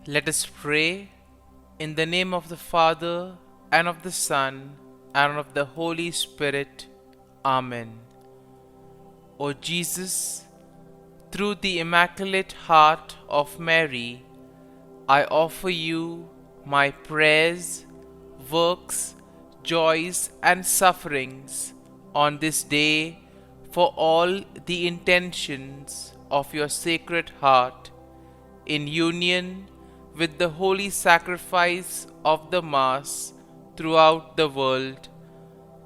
Let us pray in the name of the Father, and of the Son, and of the Holy Spirit. Amen. O Jesus, through the Immaculate Heart of Mary, I offer you my prayers, works, joys, and sufferings on this day for all the intentions of your Sacred Heart, in union with the holy sacrifice of the Mass throughout the world,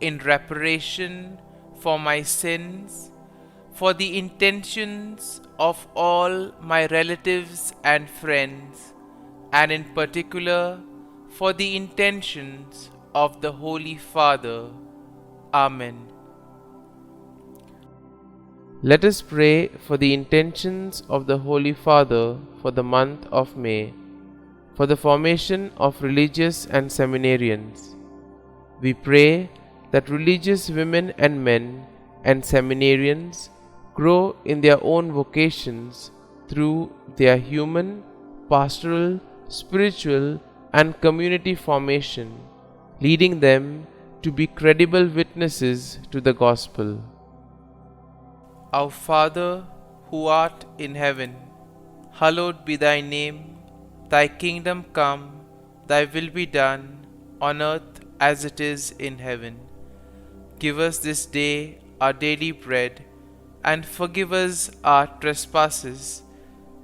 in reparation for my sins, for the intentions of all my relatives and friends, and in particular for the intentions of the Holy Father. Amen. Let us pray for the intentions of the Holy Father for the month of May, for the formation of religious and seminarians. We pray that religious women and men and seminarians grow in their own vocations through their human, pastoral, spiritual, and community formation, leading them to be credible witnesses to the gospel. Our Father, who art in heaven, hallowed be thy name. Thy kingdom come, thy will be done, on earth as it is in heaven. Give us this day our daily bread, and forgive us our trespasses,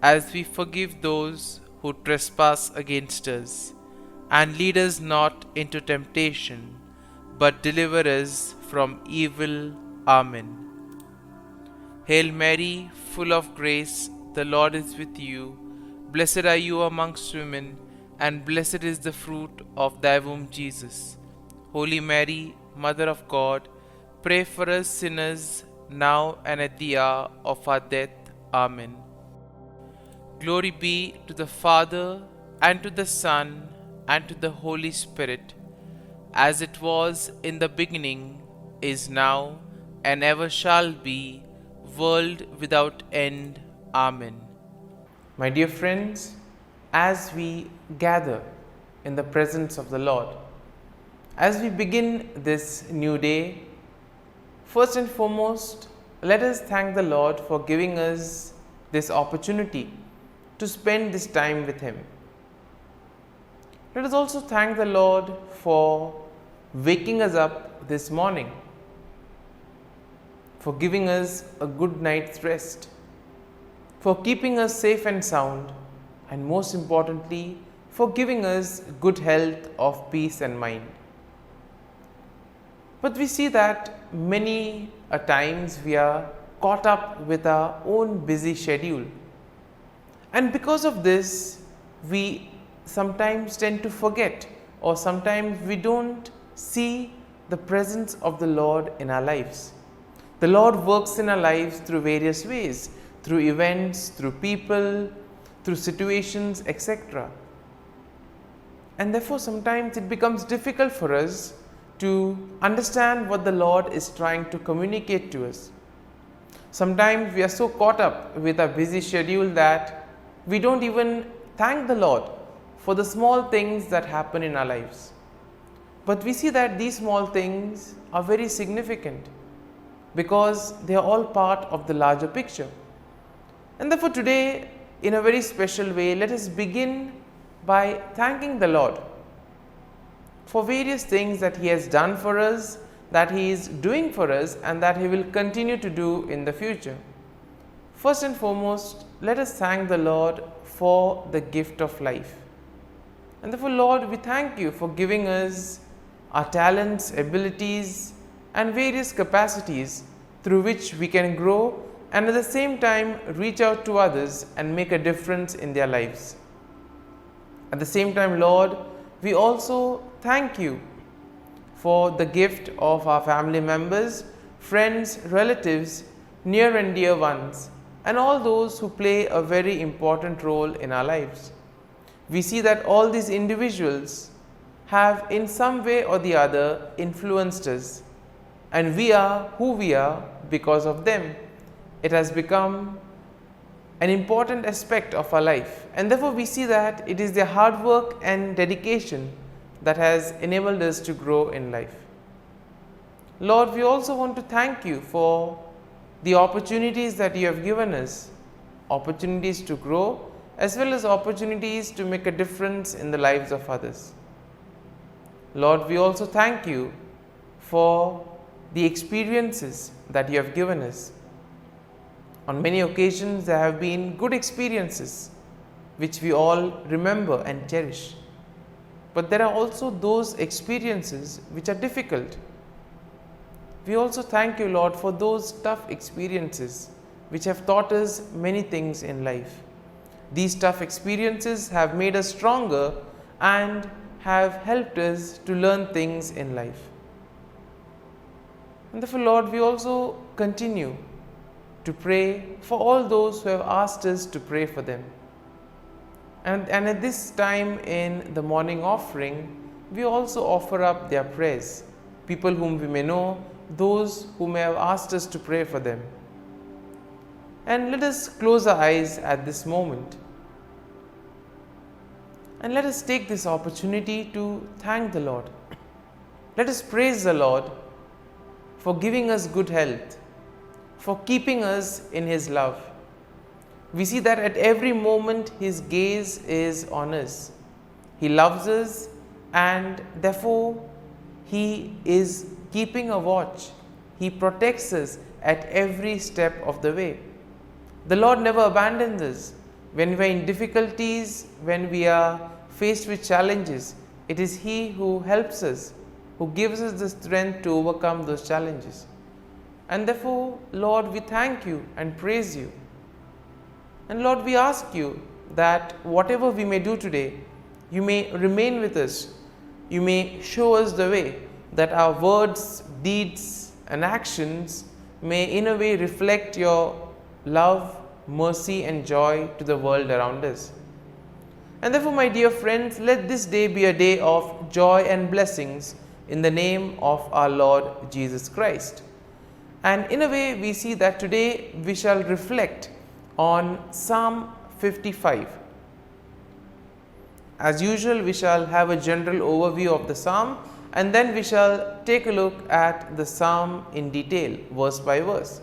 as we forgive those who trespass against us. And lead us not into temptation, but deliver us from evil. Amen. Hail Mary, full of grace, the Lord is with you. Blessed are you amongst women, and blessed is the fruit of thy womb, Jesus. Holy Mary, Mother of God, pray for us sinners, now and at the hour of our death. Amen. Glory be to the Father, and to the Son, and to the Holy Spirit, as it was in the beginning, is now, and ever shall be, world without end. Amen. My dear friends, as we gather in the presence of the Lord, as we begin this new day, first and foremost, let us thank the Lord for giving us this opportunity to spend this time with Him. Let us also thank the Lord for waking us up this morning, for giving us a good night's rest, for keeping us safe and sound, and most importantly, for giving us good health of peace and mind. But we see that many a times we are caught up with our own busy schedule, and because of this, we sometimes tend to forget, or sometimes we don't see the presence of the Lord in our lives. The Lord works in our lives through various ways, through events, through people, through situations, etc. And therefore sometimes it becomes difficult for us to understand what the Lord is trying to communicate to us. Sometimes we are so caught up with our busy schedule that we don't even thank the Lord for the small things that happen in our lives. But we see that these small things are very significant, because they are all part of the larger picture. And therefore today, in a very special way, let us begin by thanking the Lord for various things that He has done for us, that He is doing for us, and that He will continue to do in the future. First and foremost, let us thank the Lord for the gift of life. And therefore, Lord, we thank you for giving us our talents, abilities, and various capacities through which we can grow and at the same time reach out to others and make a difference in their lives. At the same time, Lord, we also thank you for the gift of our family members, friends, relatives, near and dear ones, and all those who play a very important role in our lives. We see that all these individuals have in some way or the other influenced us, and we are who we are because of them. It has become an important aspect of our life, and therefore we see that it is their hard work and dedication that has enabled us to grow in life. Lord, we also want to thank you for the opportunities that you have given us, opportunities to grow as well as opportunities to make a difference in the lives of others. Lord, we also thank you for the experiences that you have given us. On many occasions there have been good experiences which we all remember and cherish. But there are also those experiences which are difficult. We also thank you, Lord, for those tough experiences which have taught us many things in life. These tough experiences have made us stronger and have helped us to learn things in life. And therefore, Lord, we also continue to pray for all those who have asked us to pray for them. And at this time in the morning offering, we also offer up their prayers, people whom we may know, those who may have asked us to pray for them. And let us close our eyes at this moment. And let us take this opportunity to thank the Lord. Let us praise the Lord for giving us good health, for keeping us in His love. We see that at every moment His gaze is on us. He loves us and therefore He is keeping a watch. He protects us at every step of the way. The Lord never abandons us. When we are in difficulties, when we are faced with challenges, it is He who helps us, who gives us the strength to overcome those challenges. And therefore, Lord, we thank you and praise you. And Lord, we ask you that whatever we may do today, you may remain with us. You may show us the way, that our words, deeds and actions may in a way reflect your love, mercy and joy to the world around us. And therefore, my dear friends, let this day be a day of joy and blessings in the name of our Lord Jesus Christ. And in a way, we see that today we shall reflect on Psalm 55. As usual, we shall have a general overview of the psalm, and then we shall take a look at the psalm in detail, verse by verse.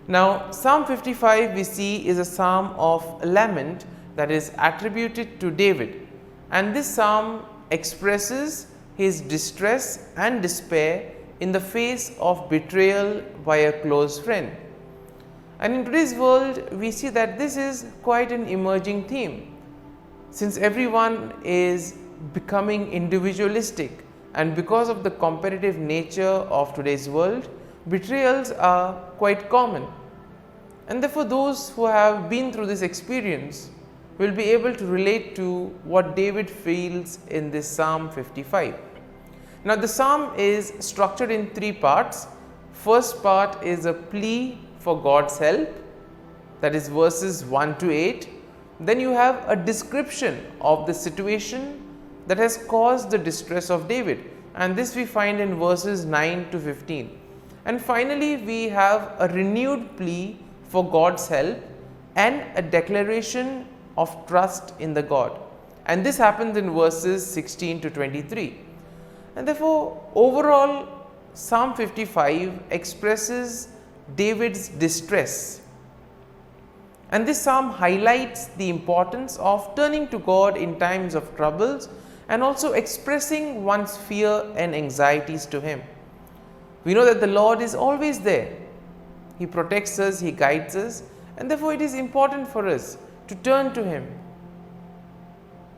Now, Psalm 55 we see is a psalm of lament that is attributed to David, and this psalm expresses his distress and despair in the face of betrayal by a close friend. And in today's world, we see that this is quite an emerging theme, since everyone is becoming individualistic, and because of the competitive nature of today's world, betrayals are quite common. And therefore, those who have been through this experience will be able to relate to what David feels in this Psalm 55. Now, the psalm is structured in three parts. First part is a plea for God's help, that is verses 1 to 8. Then you have a description of the situation that has caused the distress of David, and this we find in verses 9 to 15. And finally, we have a renewed plea for God's help and a declaration of trust in the God, and this happens in verses 16 to 23. And therefore, overall, Psalm 55 expresses David's distress, and this psalm highlights the importance of turning to God in times of troubles and also expressing one's fear and anxieties to Him. We know that the Lord is always there. He protects us, He guides us, and therefore it is important for us to turn to Him.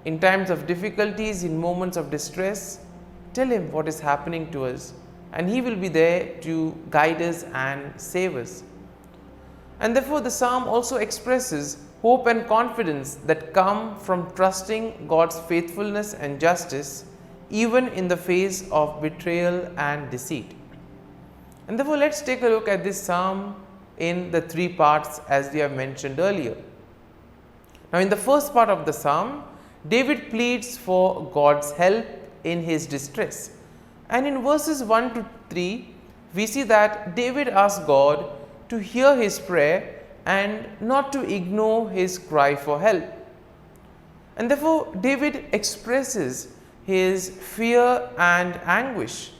In times of difficulties, in moments of distress, tell Him what is happening to us, and He will be there to guide us and save us. And therefore, the psalm also expresses hope and confidence that come from trusting God's faithfulness and justice, even in the face of betrayal and deceit. And therefore, let's take a look at this psalm in the three parts as we have mentioned earlier. Now, in the first part of the psalm, David pleads for God's help in his distress. And in verses 1 to 3, we see that David asks God to hear his prayer and not to ignore his cry for help. And therefore, David expresses his fear and anguish.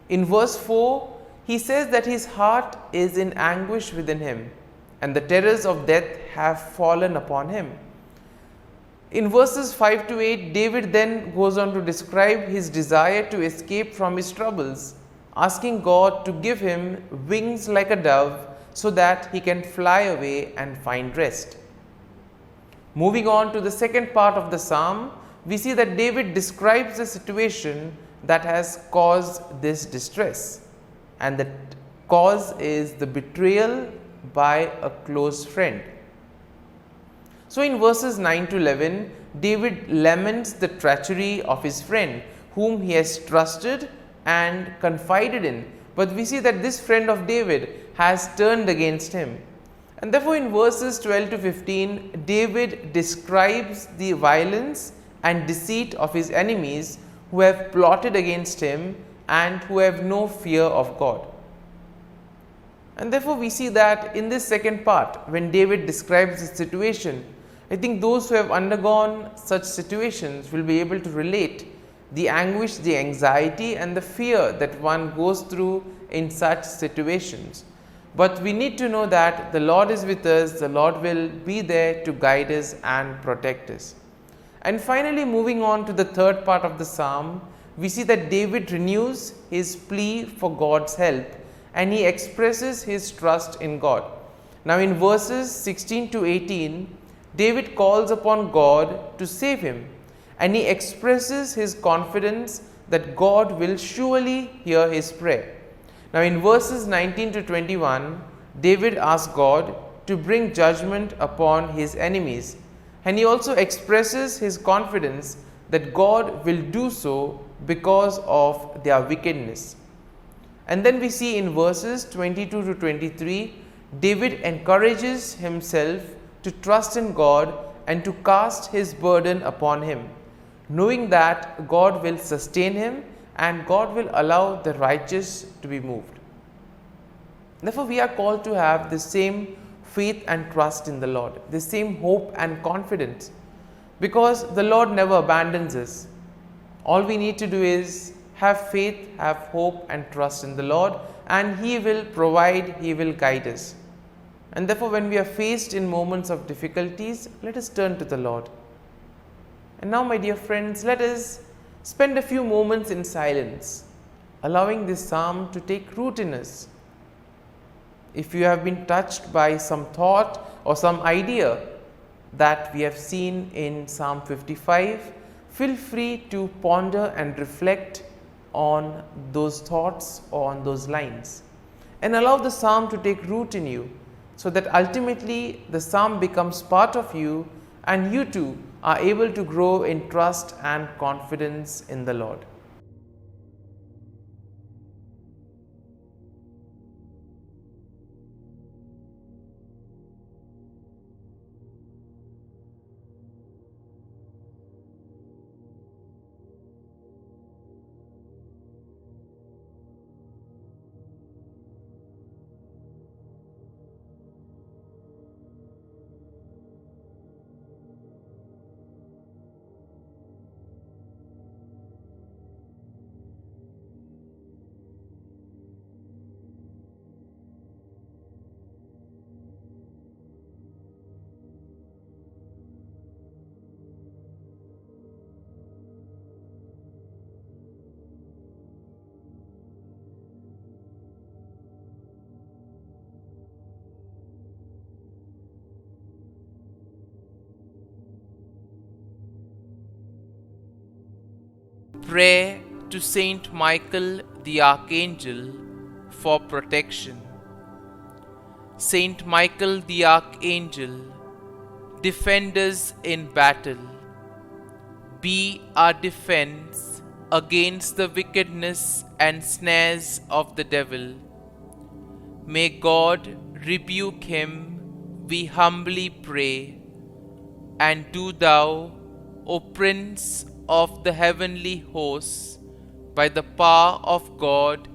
In verse 4, he says that his heart is in anguish within him, and the terrors of death have fallen upon him. In verses 5 to 8, David then goes on to describe his desire to escape from his troubles, asking God to give him wings like a dove so that he can fly away and find rest. Moving on to the second part of the psalm, we see that David describes the situation that has caused this distress, and the cause is the betrayal by a close friend. So in verses 9 to 11, David laments the treachery of his friend whom he has trusted and confided in, but we see that this friend of David has turned against him. And therefore in verses 12 to 15, David describes the violence and deceit of his enemies who have plotted against him and who have no fear of God. And therefore we see that in this second part, when David describes the situation, I think those who have undergone such situations will be able to relate the anguish, the anxiety and the fear that one goes through in such situations. But we need to know that the Lord is with us, the Lord will be there to guide us and protect us. And finally, moving on to the third part of the psalm, we see that David renews his plea for God's help and he expresses his trust in God. Now in verses 16 to 18, David calls upon God to save him, and he expresses his confidence that God will surely hear his prayer. Now in verses 19 to 21, David asks God to bring judgment upon his enemies, and he also expresses his confidence that God will do so because of their wickedness. And then we see in verses 22 to 23, David encourages himself to trust in God and to cast his burden upon him, knowing that God will sustain him and God will allow the righteous to be moved. Therefore, we are called to have the same faith and trust in the Lord, the same hope and confidence, because the Lord never abandons us. All we need to do is have faith, have hope and trust in the Lord, and He will provide, He will guide us. And therefore, when we are faced in moments of difficulties, let us turn to the Lord. And now, my dear friends, let us spend a few moments in silence, allowing this psalm to take root in us. If you have been touched by some thought or some idea that we have seen in Psalm 55, feel free to ponder and reflect on those thoughts or on those lines, and allow the psalm to take root in you, so that ultimately the psalm becomes part of you and you too are able to grow in trust and confidence in the Lord. Prayer to Saint Michael the Archangel for protection. Saint Michael the Archangel, defend us in battle. Be our defense against the wickedness and snares of the devil. May God rebuke him, we humbly pray. And do thou, O Prince of the heavenly hosts, by the power of God,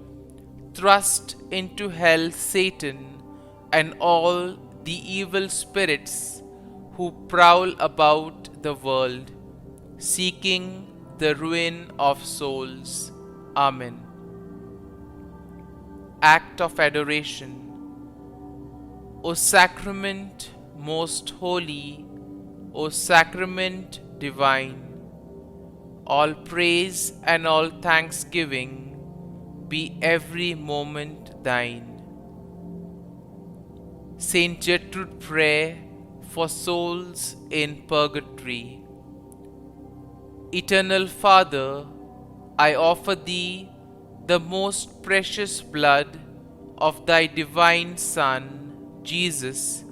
thrust into hell Satan and all the evil spirits who prowl about the world, seeking the ruin of souls. Amen. Act of Adoration. O Sacrament most holy, O Sacrament divine, all praise and all thanksgiving be every moment thine. Saint Gertrude Prayer for souls in purgatory. Eternal Father, I offer Thee the most precious blood of Thy divine Son, Jesus,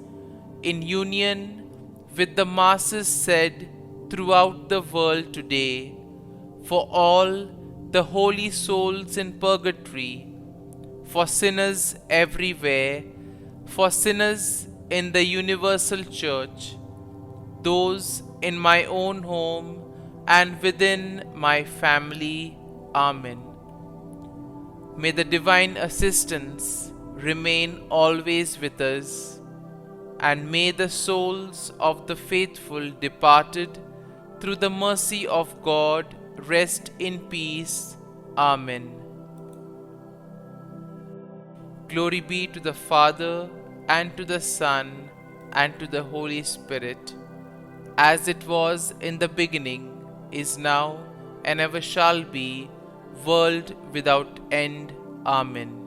in union with the masses said throughout the world today, for all the holy souls in purgatory, for sinners everywhere, for sinners in the universal church, those in my own home and within my family. Amen. May the divine assistance remain always with us, and may the souls of the faithful departed through the mercy of God rest in peace. Amen. Glory be to the Father, and to the Son, and to the Holy Spirit, as it was in the beginning, is now, and ever shall be, world without end. Amen.